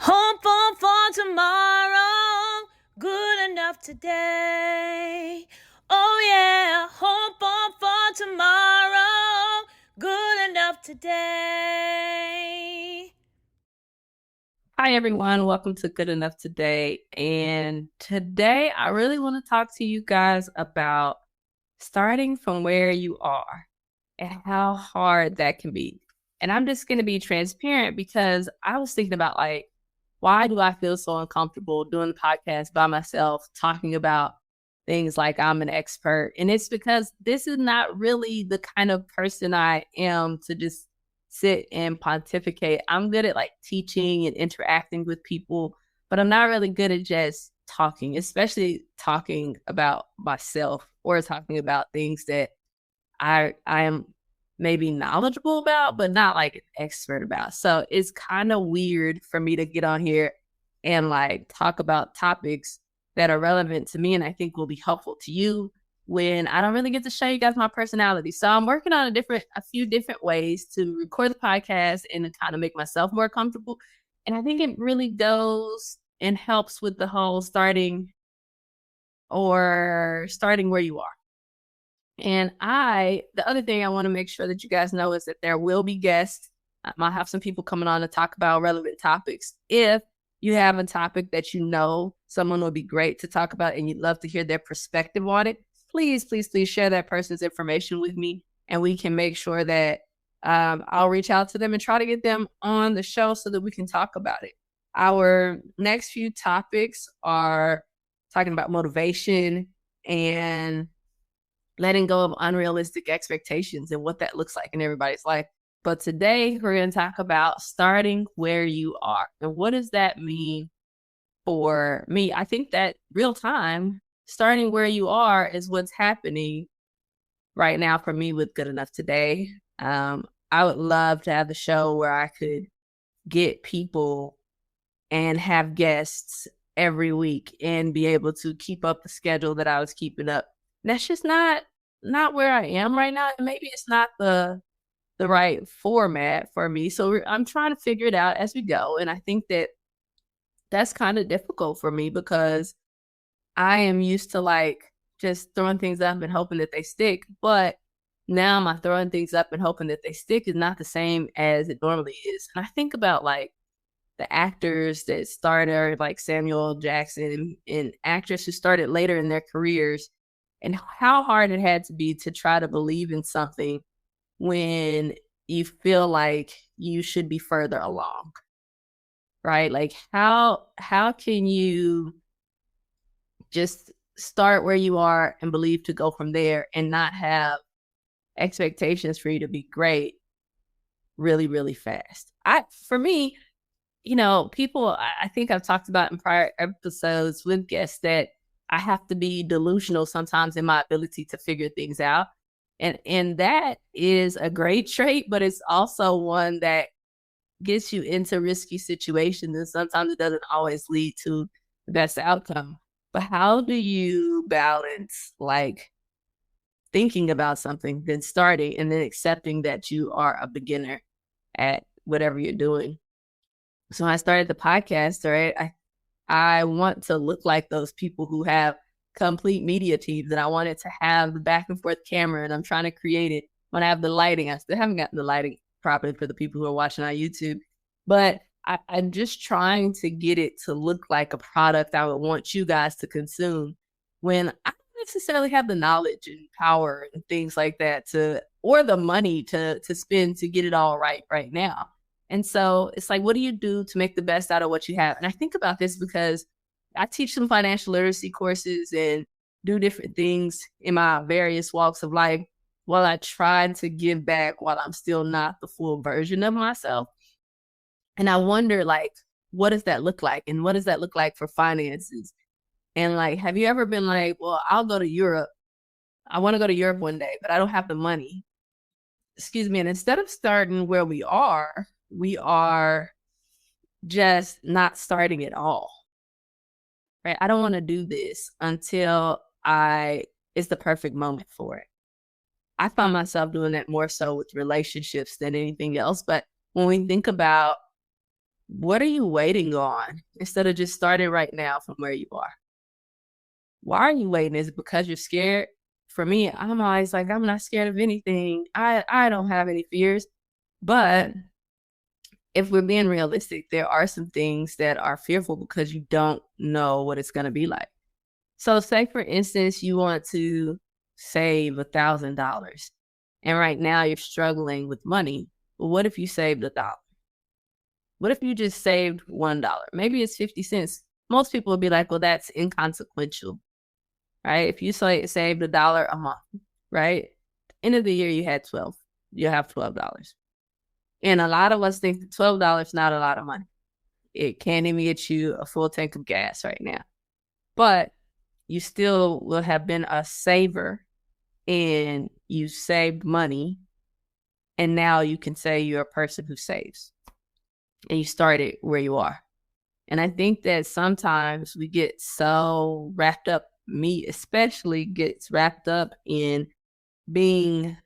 Hopeful for tomorrow, good enough today. Oh yeah, hopeful for tomorrow, good enough today. Hi, everyone. Welcome to Good Enough Today. And today I really want to talk to you guys about starting from where you are and how hard that can be. And I'm just going to be transparent because I was thinking about why do I feel so uncomfortable doing the podcast by myself, talking about things like I'm an expert? And it's because this is not really the kind of person I am to just sit and pontificate. I'm good at teaching and interacting with people, but I'm not really good at just talking, especially talking about myself or talking about things that I am maybe knowledgeable about, but not like an expert about. So it's kind of weird for me to get on here and talk about topics that are relevant to me and I think will be helpful to you when I don't really get to show you guys my personality. So I'm working on a few different ways to record the podcast and to kind of make myself more comfortable. And I think it really goes and helps with the whole starting where you are. And the other thing I want to make sure that you guys know is that there will be guests. I might have some people coming on to talk about relevant topics. If you have a topic that you know someone would be great to talk about and you'd love to hear their perspective on it, please, please, please share that person's information with me and we can make sure that I'll reach out to them and try to get them on the show so that we can talk about it. Our next few topics are talking about motivation and letting go of unrealistic expectations and what that looks like in everybody's life. But today we're going to talk about starting where you are. And what does that mean for me? I think that real time, starting where you are is what's happening right now for me with Good Enough Today. I would love to have the show where I could get people and have guests every week and be able to keep up the schedule that I was keeping up. That's just not where I am right now. And maybe it's not the right format for me. So I'm trying to figure it out as we go. And I think that that's kind of difficult for me because I am used to just throwing things up and hoping that they stick. But now my throwing things up and hoping that they stick is not the same as it normally is. And I think about the actors that started like Samuel Jackson and actors who started later in their careers and how hard it had to be to try to believe in something when you feel like you should be further along, right? Like how can you just start where you are and believe to go from there and not have expectations for you to be great really, really fast? For me, people, I think I've talked about in prior episodes with guests that I have to be delusional sometimes in my ability to figure things out. And that is a great trait, but it's also one that gets you into risky situations. And sometimes it doesn't always lead to the best outcome. But how do you balance thinking about something, then starting and then accepting that you are a beginner at whatever you're doing? So I started the podcast, right? I want to look like those people who have complete media teams, and I wanted to have the back and forth camera, and I'm trying to create it. When I have the lighting, I still haven't gotten the lighting properly for the people who are watching on YouTube, but I'm just trying to get it to look like a product I would want you guys to consume when I don't necessarily have the knowledge and power and things like that or the money to spend to get it all right now. And so it's like, what do you do to make the best out of what you have? And I think about this because I teach some financial literacy courses and do different things in my various walks of life while I try to give back while I'm still not the full version of myself. And I wonder, what does that look like? And what does that look like for finances? And have you ever been like, well, I'll go to Europe. I want to go to Europe one day, but I don't have the money. Excuse me. And instead of starting where we are just not starting at all, right? I don't want to do this until it's the perfect moment for it. I find myself doing that more so with relationships than anything else. But when we think about what are you waiting on instead of just starting right now from where you are? Why are you waiting? Is it because you're scared? For me, I'm always like, I'm not scared of anything. I don't have any fears. But if we're being realistic, there are some things that are fearful because you don't know what it's going to be like. So say, for instance, you want to save $1,000 and right now you're struggling with money. Well, what if you saved $1? What if you just saved $1? Maybe it's 50 cents. Most people would be like, well, that's inconsequential, right? If you saved $1 a month, right? End of the year, you have $12. And a lot of us think that $12 is not a lot of money. It can't even get you a full tank of gas right now. But you still will have been a saver and you saved money. And now you can say you're a person who saves. And you started where you are. And I think that sometimes we get so wrapped up, me especially gets wrapped up in being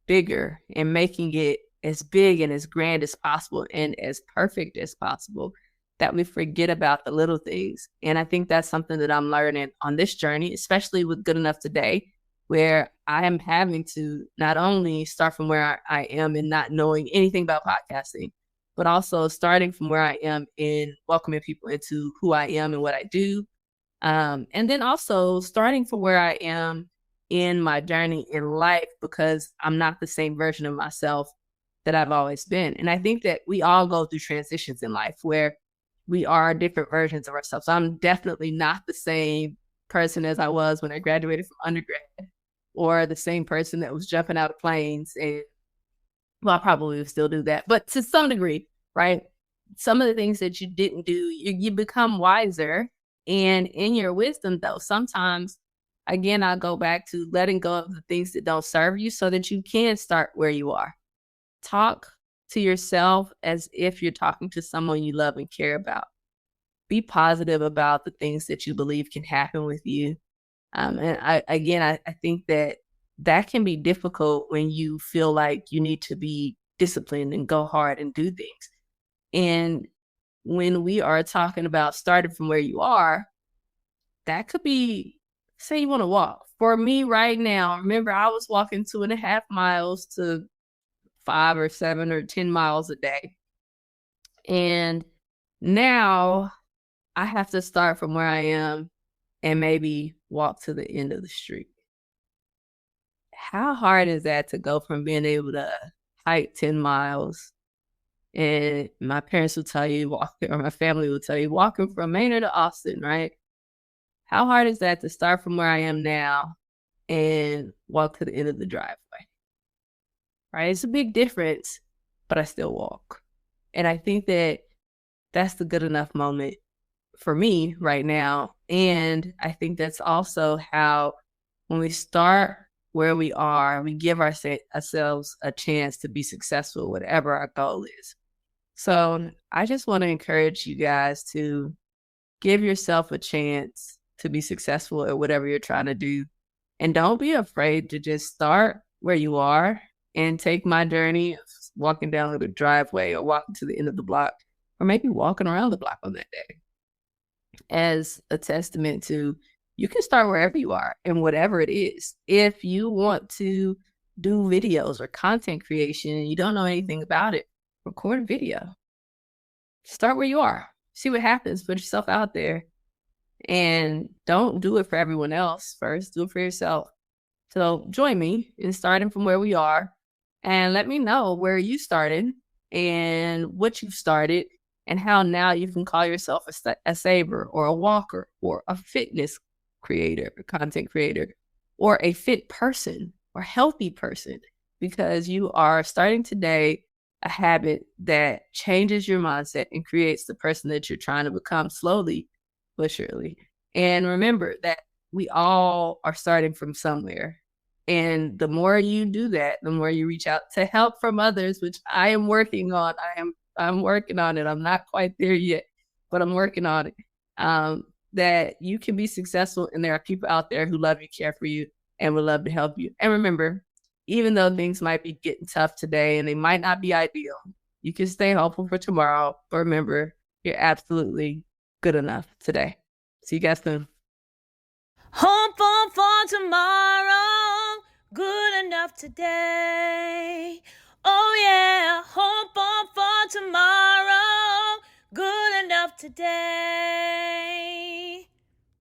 bigger and making it as big and as grand as possible and as perfect as possible, that we forget about the little things. And I think that's something that I'm learning on this journey, especially with Good Enough Today, where I am having to not only start from where I am and not knowing anything about podcasting, but also starting from where I am in welcoming people into who I am and what I do. And then also starting from where I am in my journey in life, because I'm not the same version of myself that I've always been. And I think that we all go through transitions in life where we are different versions of ourselves. I'm definitely not the same person as I was when I graduated from undergrad, or the same person that was jumping out of planes. And well, I probably would still do that, but to some degree, right? Some of the things that you didn't do, you become wiser. And in your wisdom, though, sometimes, again, I go back to letting go of the things that don't serve you so that you can start where you are. Talk to yourself as if you're talking to someone you love and care about. Be positive about the things that you believe can happen with you. And I think that can be difficult when you feel like you need to be disciplined and go hard and do things. And when we are talking about starting from where you are, that could be, say you want to walk. For me right now, remember, I was walking 2.5 miles to 5 or 7 or 10 miles a day. And now I have to start from where I am and maybe walk to the end of the street. How hard is that to go from being able to hike 10 miles? And my parents will tell you, or my family will tell you, walking from Maynard to Austin, right? How hard is that to start from where I am now and walk to the end of the driveway? Right? It's a big difference, but I still walk. And I think that that's the good enough moment for me right now. And I think that's also how, when we start where we are, we give ourselves a chance to be successful, whatever our goal is. So I just want to encourage you guys to give yourself a chance to be successful at whatever you're trying to do. And don't be afraid to just start where you are and take my journey of walking down the driveway or walking to the end of the block, or maybe walking around the block on that day, as a testament to, you can start wherever you are and whatever it is. If you want to do videos or content creation and you don't know anything about it, record a video. Start where you are. See what happens. Put yourself out there. And don't do it for everyone else first. Do it for yourself. So join me in starting from where we are, and let me know where you started and what you've started, and how now you can call yourself a saver or a walker or a fitness creator, content creator, or a fit person or healthy person, because you are starting today a habit that changes your mindset and creates the person that you're trying to become, slowly but surely. And remember that we all are starting from somewhere. And the more you do that, the more you reach out to help from others, which I am working on. I'm working on it. I'm not quite there yet, but I'm working on it. That you can be successful, and there are people out there who love you, care for you, and would love to help you. And remember, even though things might be getting tough today and they might not be ideal, You can stay hopeful for tomorrow, but remember, you're absolutely good enough today. See you guys soon. Hopeful for tomorrow, good enough today. Oh yeah, hopeful for tomorrow, good enough today.